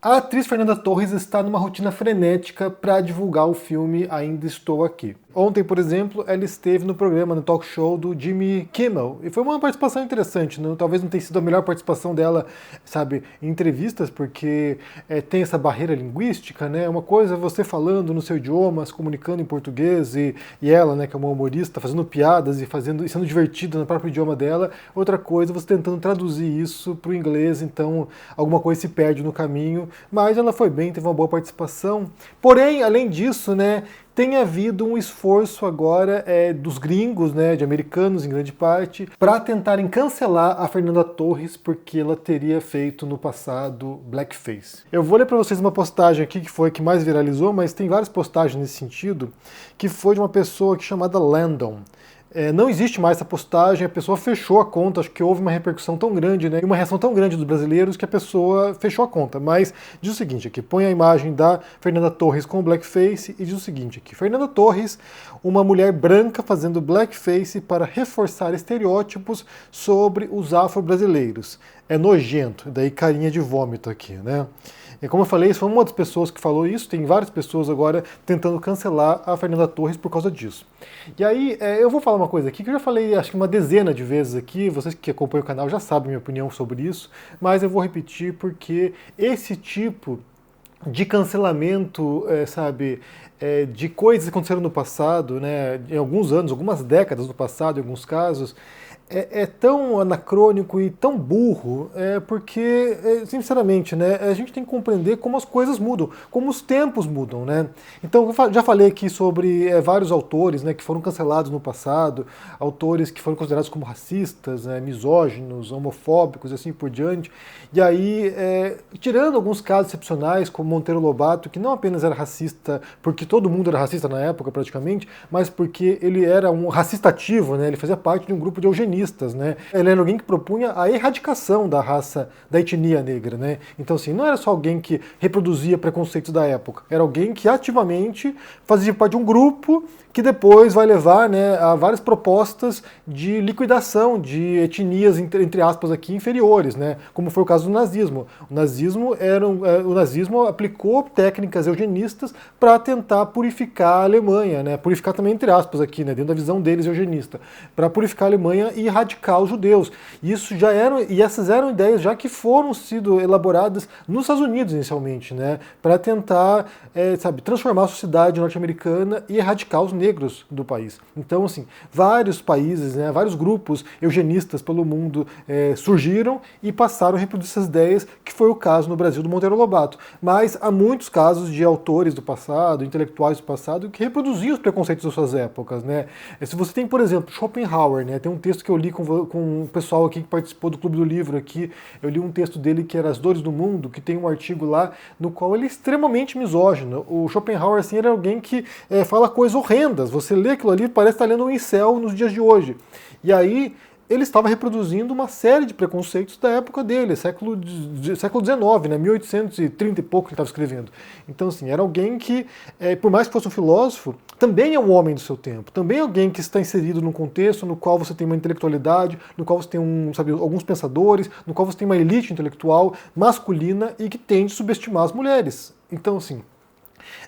A atriz Fernanda Torres está numa rotina frenética para divulgar o filme Ainda Estou Aqui. Ontem, por exemplo, ela esteve no programa, no talk show do Jimmy Kimmel, e foi uma participação interessante, né? Talvez não tenha sido a melhor participação dela, sabe, em entrevistas, porque tem essa barreira linguística, né? Uma coisa é você falando no seu idioma, se comunicando em português, e ela, né, que é uma humorista, fazendo piadas e sendo divertida no próprio idioma dela. Outra coisa é você tentando traduzir isso para o inglês, então alguma coisa se perde no caminho, mas ela foi bem, teve uma boa participação. Porém, além disso, né, tem havido um esforço agora dos gringos, né, de americanos em grande parte, para tentarem cancelar a Fernanda Torres porque ela teria feito no passado blackface. Eu vou ler para vocês uma postagem aqui que foi a que mais viralizou, mas tem várias postagens nesse sentido, que foi de uma pessoa chamada Landon. Não existe mais essa postagem, a pessoa fechou a conta, acho que houve uma repercussão tão grande, né, e uma reação tão grande dos brasileiros que a pessoa fechou a conta. Mas diz o seguinte aqui, põe a imagem da Fernanda Torres com blackface e diz o seguinte aqui, Fernanda Torres, uma mulher branca fazendo blackface para reforçar estereótipos sobre os afro-brasileiros. É nojento, daí carinha de vômito aqui, né? E como eu falei, foi uma das pessoas que falou isso, tem várias pessoas agora tentando cancelar a Fernanda Torres por causa disso. E aí, eu vou falar uma coisa aqui que eu já falei acho que uma dezena de vezes aqui, vocês que acompanham o canal já sabem minha opinião sobre isso, mas eu vou repetir porque esse tipo de cancelamento, de coisas que aconteceram no passado, né, em alguns anos, algumas décadas no passado, em alguns casos, é tão anacrônico e tão burro, porque, sinceramente, né, a gente tem que compreender como as coisas mudam, como os tempos mudam, né? Então, eu já falei aqui sobre vários autores, né, que foram cancelados no passado, autores que foram considerados como racistas, né, misóginos, homofóbicos e assim por diante. E aí, tirando alguns casos excepcionais, como Monteiro Lobato, que não apenas era racista, porque todo mundo era racista na época praticamente, mas porque ele era um racista ativo, né, ele fazia parte de um grupo de eugenistas. Né? Ele era alguém que propunha a erradicação da raça, da etnia negra. Né? Então, assim, não era só alguém que reproduzia preconceitos da época, era alguém que ativamente fazia parte de um grupo que depois vai levar, né, a várias propostas de liquidação de etnias, entre aspas, aqui, inferiores, né? Como foi o caso do nazismo. O nazismo aplicou técnicas eugenistas para tentar purificar a Alemanha, né? Purificar também entre aspas aqui, né, dentro da visão deles eugenista, para purificar a Alemanha e erradicar os judeus. Essas eram ideias já que foram sido elaboradas nos Estados Unidos inicialmente, né, para tentar, transformar a sociedade norte-americana e erradicar os negros do país. Então, assim, vários países, né, vários grupos eugenistas pelo mundo surgiram e passaram a reproduzir essas ideias, que foi o caso no Brasil do Monteiro Lobato. Mas há muitos casos de autores do passado, intelectuais do passado, que reproduziam os preconceitos das suas épocas, né. Se você tem, por exemplo, Schopenhauer, né, tem um texto que eu li com o pessoal aqui que participou do Clube do Livro aqui, eu li um texto dele que era As Dores do Mundo, que tem um artigo lá no qual ele é extremamente misógino. O Schopenhauer, assim, era alguém que fala coisas horrendas. Você lê aquilo ali, parece estar lendo um incel nos dias de hoje. E aí, ele estava reproduzindo uma série de preconceitos da época dele, século XIX, né, 1830 e pouco que ele estava escrevendo. Então, assim, era alguém que, por mais que fosse um filósofo, também é um homem do seu tempo, também é alguém que está inserido num contexto no qual você tem uma intelectualidade, no qual você tem alguns pensadores, no qual você tem uma elite intelectual masculina e que tende a subestimar as mulheres. Então, assim,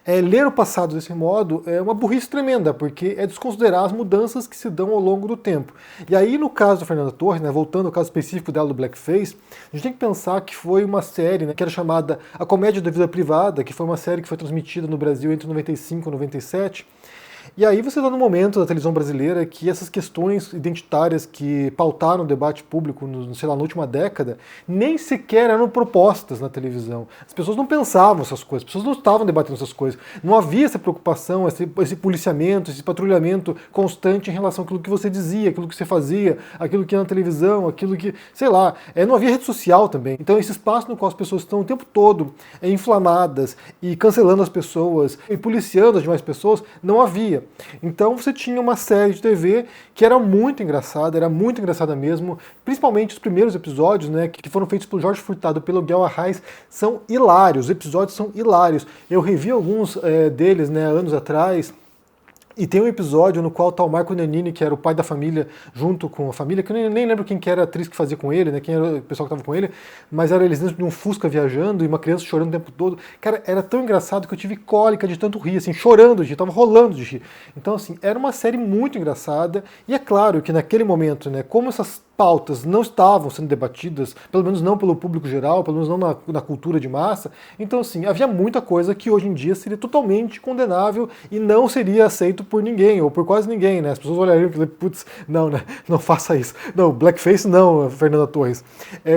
ler o passado desse modo é uma burrice tremenda, porque é desconsiderar as mudanças que se dão ao longo do tempo. E aí, no caso da Fernanda Torres, né, voltando ao caso específico dela do blackface, a gente tem que pensar que foi uma série, né, que era chamada A Comédia da Vida Privada, que foi uma série que foi transmitida no Brasil entre 95 e 97, e aí você está num momento da televisão brasileira que essas questões identitárias que pautaram o debate público na última década, nem sequer eram propostas na televisão. As pessoas não pensavam essas coisas, as pessoas não estavam debatendo essas coisas. Não havia essa preocupação, esse policiamento, esse patrulhamento constante em relação àquilo que você dizia, aquilo que você fazia, aquilo que ia na televisão, aquilo que, sei lá, não havia rede social também. Então esse espaço no qual as pessoas estão o tempo todo inflamadas e cancelando as pessoas e policiando as demais pessoas, não havia. Então você tinha uma série de TV que era muito engraçada mesmo, principalmente os primeiros episódios, né, que foram feitos pelo Jorge Furtado e pelo Guel Arraes, são hilários, os episódios são hilários. Eu revi alguns deles, né, anos atrás, E tem um episódio no qual tá o Marco Nanini, que era o pai da família, junto com a família, que eu nem lembro quem que era a atriz que fazia com ele, né? Quem era o pessoal que tava com ele, mas era eles dentro de um Fusca viajando e uma criança chorando o tempo todo. Cara, era tão engraçado que eu tive cólica de tanto rir, assim, chorando de rir, tava rolando de rir. Então, assim, era uma série muito engraçada, e é claro que naquele momento, né, como essas pautas não estavam sendo debatidas, pelo menos não pelo público geral, pelo menos não na cultura de massa, então assim, havia muita coisa que hoje em dia seria totalmente condenável e não seria aceito por ninguém, ou por quase ninguém, né? As pessoas olhariam e falariam, putz, não, né? Não faça isso. Não, blackface não, Fernanda Torres.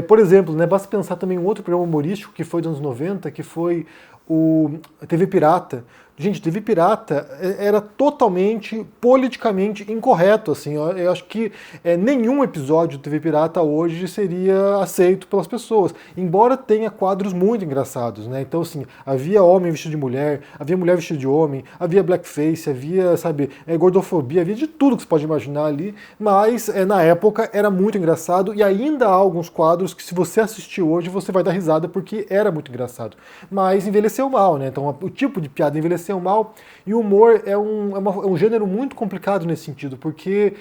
Por exemplo, né, basta pensar também em um outro programa humorístico que foi dos anos 90, que foi o TV Pirata. Gente, TV Pirata era totalmente politicamente incorreto, assim. Eu acho que nenhum episódio de TV Pirata hoje seria aceito pelas pessoas, embora tenha quadros muito engraçados, né? Então, assim, havia homem vestido de mulher, havia mulher vestida de homem, havia blackface, havia, sabe, gordofobia, havia de tudo que você pode imaginar ali, mas na época era muito engraçado e ainda há alguns quadros que se você assistir hoje você vai dar risada porque era muito engraçado. Mas envelheceu mal, né? Então o tipo de piada envelheceu mal, e o humor é um gênero muito complicado nesse sentido, porque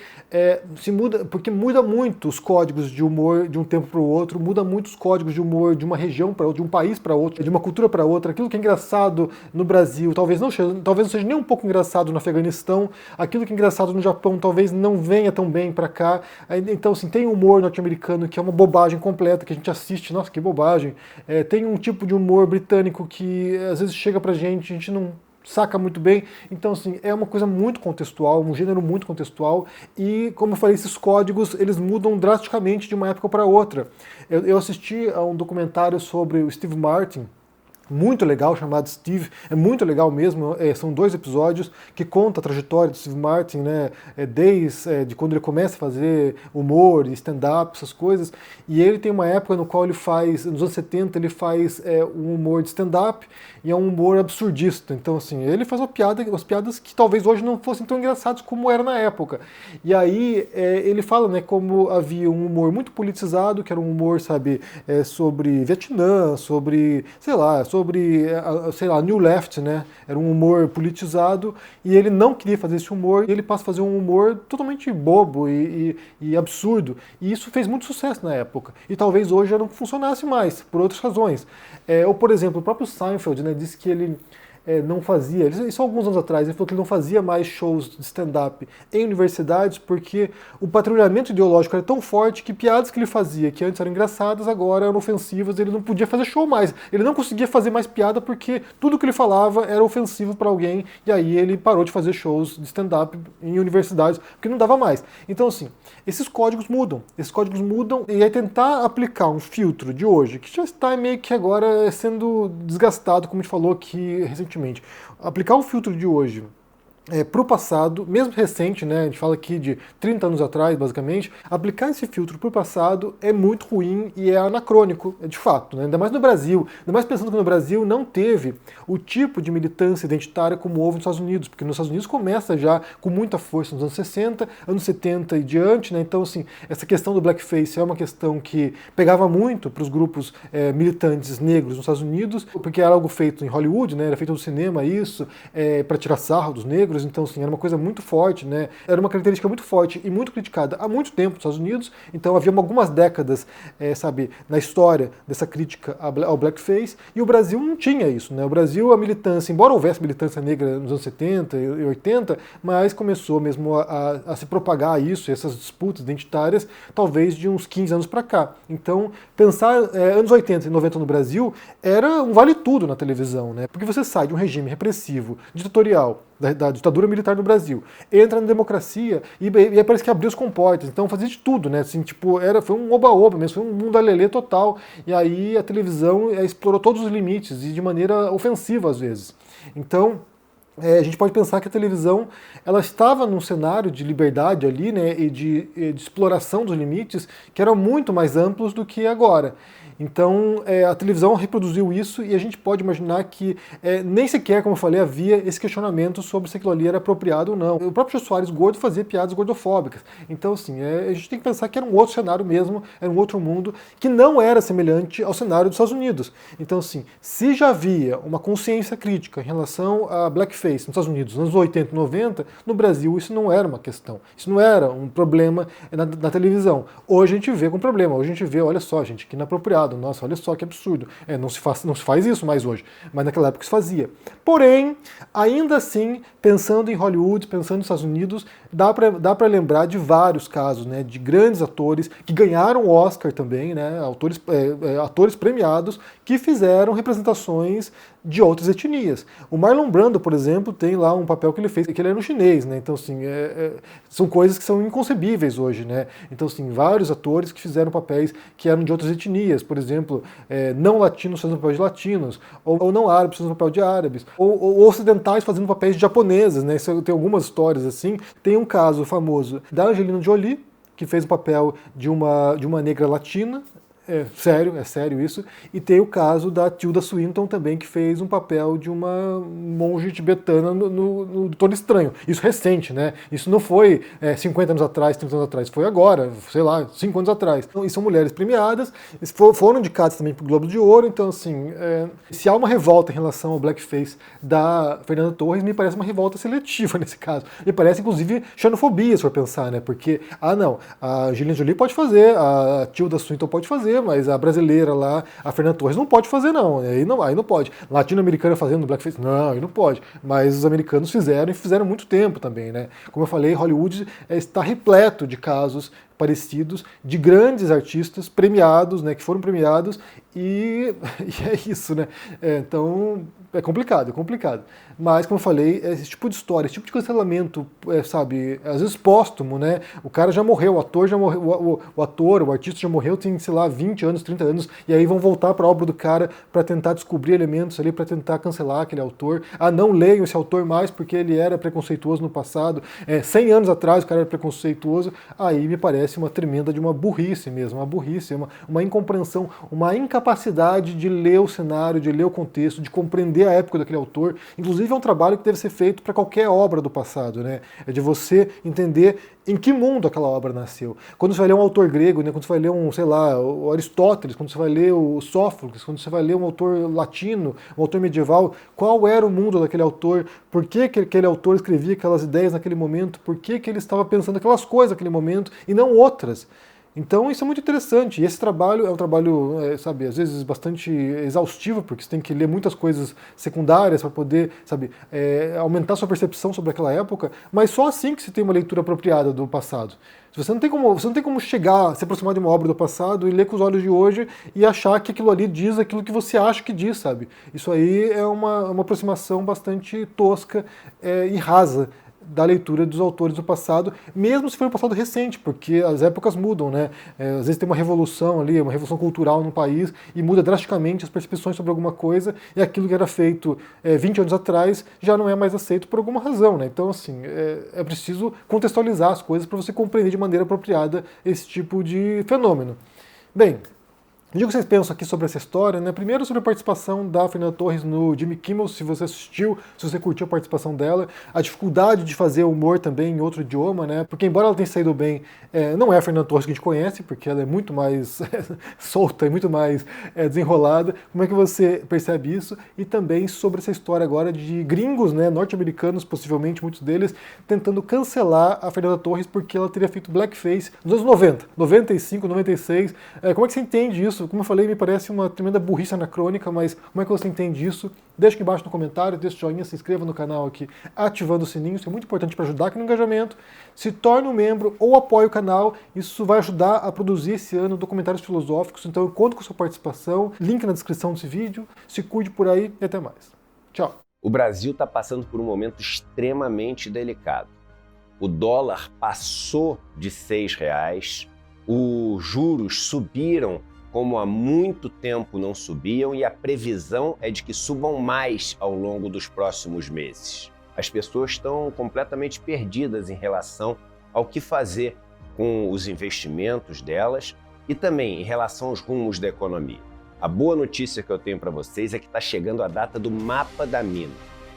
muda muito os códigos de humor de um tempo para o outro, muda muito os códigos de humor de uma região para outra, de um país para outro, de uma cultura para outra. Aquilo que é engraçado no Brasil talvez não seja nem um pouco engraçado no Afeganistão, aquilo que é engraçado no Japão talvez não venha tão bem para cá. Então, assim, tem humor norte-americano que é uma bobagem completa, que a gente assiste, nossa, que bobagem. Tem um tipo de humor britânico que às vezes chega pra gente, a gente não saca muito bem. Então, assim, é uma coisa muito contextual, um gênero muito contextual, e, como eu falei, esses códigos, eles mudam drasticamente de uma época para outra. Eu assisti a um documentário sobre o Steve Martin, muito legal, chamado Steve, é muito legal mesmo, são 2 episódios que conta a trajetória do Steve Martin, né, desde de quando ele começa a fazer humor, stand-up, essas coisas, e ele tem uma época no qual ele faz, nos anos 70, ele faz um humor de stand-up, e é um humor absurdista, então assim, ele faz umas piadas que talvez hoje não fossem tão engraçadas como era na época, e aí ele fala, né, como havia um humor muito politizado, que era um humor, sabe, sobre Vietnã, sobre, sei lá, New Left, né? Era um humor politizado e ele não queria fazer esse humor e ele passa a fazer um humor totalmente bobo e absurdo. E isso fez muito sucesso na época. E talvez hoje já não funcionasse mais, por outras razões. Ou, por exemplo, o próprio Seinfeld, né, disse que ele não fazia, isso há alguns anos atrás, ele falou que ele não fazia mais shows de stand-up em universidades porque o patrulhamento ideológico era tão forte que piadas que ele fazia, que antes eram engraçadas, agora eram ofensivas, ele não podia fazer show mais, ele não conseguia fazer mais piada porque tudo que ele falava era ofensivo para alguém, e aí ele parou de fazer shows de stand-up em universidades, porque não dava mais. Então, assim, esses códigos mudam, e aí tentar aplicar um filtro de hoje, que já está meio que agora sendo desgastado, como a gente falou aqui recentemente, aplicar o filtro de hoje para o passado, mesmo recente, né, a gente fala aqui de 30 anos atrás, basicamente, aplicar esse filtro para o passado é muito ruim e é anacrônico, de fato, né, ainda mais no Brasil, ainda mais pensando que no Brasil não teve o tipo de militância identitária como houve nos Estados Unidos, porque nos Estados Unidos começa já com muita força nos anos 60, anos 70 e diante, né, então assim, essa questão do blackface é uma questão que pegava muito para os grupos militantes negros nos Estados Unidos, porque era algo feito em Hollywood, né, era feito no cinema isso, para tirar sarro dos negros. Então, assim, era uma coisa muito forte, né? Era uma característica muito forte e muito criticada há muito tempo nos Estados Unidos. Então, havia algumas décadas, sabe, na história dessa crítica ao blackface, e o Brasil não tinha isso, né? O Brasil, a militância, embora houvesse militância negra nos anos 70 e 80, mas começou mesmo a se propagar isso, essas disputas identitárias, talvez de uns 15 anos para cá. Então, pensar anos 80 e 90 no Brasil era um vale-tudo na televisão, né? Porque você sai de um regime repressivo, ditatorial, da ditadura militar no Brasil, entra na democracia e parece que abriu os comportas, então fazia de tudo, né? Assim, tipo, foi um oba-oba mesmo, foi um mundo alelê total, e aí a televisão explorou todos os limites e de maneira ofensiva às vezes. Então, a gente pode pensar que a televisão ela estava num cenário de liberdade ali, né, e de exploração dos limites que eram muito mais amplos do que agora. Então, a televisão reproduziu isso e a gente pode imaginar que nem sequer, como eu falei, havia esse questionamento sobre se aquilo ali era apropriado ou não. O próprio Jô Soares gordo fazia piadas gordofóbicas. Então, assim, a gente tem que pensar que era um outro cenário mesmo, era um outro mundo, que não era semelhante ao cenário dos Estados Unidos. Então, assim, se já havia uma consciência crítica em relação a blackface nos Estados Unidos, nos anos 80 e 90, no Brasil isso não era uma questão. Isso não era um problema na televisão. Hoje a gente vê com problema. Hoje a gente vê, olha só, gente, que inapropriado. Nossa, olha só que absurdo. Não se faz isso mais hoje. Mas naquela época se fazia. Porém, ainda assim, pensando em Hollywood, pensando nos Estados Unidos, dá para lembrar de vários casos, né, de grandes atores que ganharam Oscar também, né, atores premiados que fizeram representações de outras etnias. O Marlon Brando, por exemplo, tem lá um papel que ele fez, que ele era um chinês, né? Então, assim, são coisas que são inconcebíveis hoje, né? Então, assim, vários atores que fizeram papéis que eram de outras etnias, por exemplo, não latinos fazendo papel de latinos, ou não árabes fazendo papel de árabes, ou ocidentais fazendo papéis de japoneses, né? Tem algumas histórias assim. Tem um caso famoso da Angelina Jolie, que fez o papel de uma negra latina. É sério isso. E tem o caso da Tilda Swinton também, que fez um papel de uma monge tibetana no Doutor Estranho. Isso recente, né? Isso não foi 50 anos atrás, 30 anos atrás, foi agora, sei lá, 5 anos atrás. Então, e são mulheres premiadas, foram indicadas também para o Globo de Ouro, então assim, se há uma revolta em relação ao blackface da Fernanda Torres, me parece uma revolta seletiva nesse caso. Me parece, inclusive, xenofobia, se for pensar, né? Porque, não, a Angelina Jolie pode fazer, a Tilda Swinton pode fazer, mas a brasileira lá, a Fernanda Torres, não pode fazer não, aí não pode. Latino-americana fazendo blackface, não, aí não pode. Mas os americanos fizeram e fizeram muito tempo também, né? Como eu falei, Hollywood está repleto de casos parecidos de grandes artistas premiados, né, que foram premiados e é isso, né? Então é complicado. Mas, como eu falei, esse tipo de história, esse tipo de cancelamento, sabe, às vezes póstumo, né? O cara já morreu, o ator já morreu, o artista já morreu, tem, sei lá, 20 anos, 30 anos, e aí vão voltar para a obra do cara para tentar descobrir elementos ali, para tentar cancelar aquele autor. Não leiam esse autor mais porque ele era preconceituoso no passado. 100 anos atrás o cara era preconceituoso. Aí me parece uma tremenda de uma burrice mesmo, uma incompreensão, uma incapacidade de ler o cenário, de ler o contexto, de compreender a época daquele autor. Inclusive é um trabalho que deve ser feito para qualquer obra do passado, né? É de você entender em que mundo aquela obra nasceu. Quando você vai ler um autor grego, né? Quando você vai ler o Aristóteles, quando você vai ler o Sófocles, quando você vai ler um autor latino, um autor medieval, qual era o mundo daquele autor? Por que aquele autor escrevia aquelas ideias naquele momento? Por que ele estava pensando aquelas coisas naquele momento e não outras? Então isso é muito interessante, e esse trabalho é um trabalho, sabe, às vezes bastante exaustivo, porque você tem que ler muitas coisas secundárias para poder, sabe, aumentar sua percepção sobre aquela época, mas só assim que se tem uma leitura apropriada do passado. Você não tem como chegar, se aproximar de uma obra do passado e ler com os olhos de hoje e achar que aquilo ali diz aquilo que você acha que diz, sabe? Isso aí é uma aproximação bastante tosca e rasa da leitura dos autores do passado, mesmo se for um passado recente, porque as épocas mudam, né? Às vezes tem uma revolução ali, uma revolução cultural no país, e muda drasticamente as percepções sobre alguma coisa, e aquilo que era feito 20 anos atrás já não é mais aceito por alguma razão, né? Então, assim, é preciso contextualizar as coisas para você compreender de maneira apropriada esse tipo de fenômeno. Bem, o que vocês pensam aqui sobre essa história, né? Primeiro sobre a participação da Fernanda Torres no Jimmy Kimmel, se você assistiu, se você curtiu a participação dela, a dificuldade de fazer humor também em outro idioma, né? Porque embora ela tenha saído bem, não é a Fernanda Torres que a gente conhece, porque ela é muito mais solta e muito mais desenrolada. Como é que você percebe isso? E também sobre essa história agora de gringos, né, norte-americanos, possivelmente muitos deles, tentando cancelar a Fernanda Torres porque ela teria feito blackface nos anos 90, 95, 96. Como é que você entende isso? Como eu falei, me parece uma tremenda burrice anacrônica, mas como é que você entende isso? Deixa aqui embaixo no comentário, deixa o joinha, se inscreva no canal aqui, ativando o sininho, isso é muito importante para ajudar aqui no engajamento. Se torne um membro ou apoie o canal, isso vai ajudar a produzir esse ano documentários filosóficos, então eu conto com a sua participação, link na descrição desse vídeo, se cuide por aí e até mais. Tchau! O Brasil está passando por um momento extremamente delicado. O dólar passou de R$6, os juros subiram como há muito tempo não subiam e a previsão é de que subam mais ao longo dos próximos meses. As pessoas estão completamente perdidas em relação ao que fazer com os investimentos delas e também em relação aos rumos da economia. A boa notícia que eu tenho para vocês é que está chegando a data do Mapa da Mina,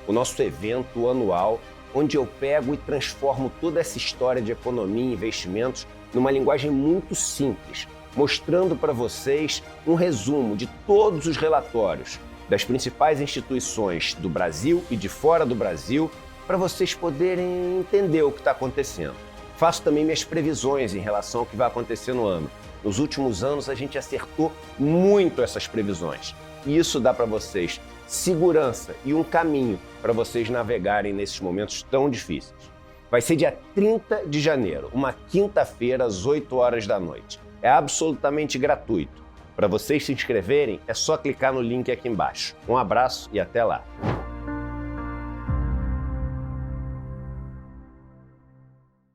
o nosso evento anual onde eu pego e transformo toda essa história de economia e investimentos numa linguagem muito simples, mostrando para vocês um resumo de todos os relatórios das principais instituições do Brasil e de fora do Brasil, para vocês poderem entender o que está acontecendo. Faço também minhas previsões em relação ao que vai acontecer no ano. Nos últimos anos, a gente acertou muito essas previsões. E isso dá para vocês segurança e um caminho para vocês navegarem nesses momentos tão difíceis. Vai ser dia 30 de janeiro, uma quinta-feira, às 8 horas da noite. É absolutamente gratuito. Para vocês se inscreverem, é só clicar no link aqui embaixo. Um abraço e até lá!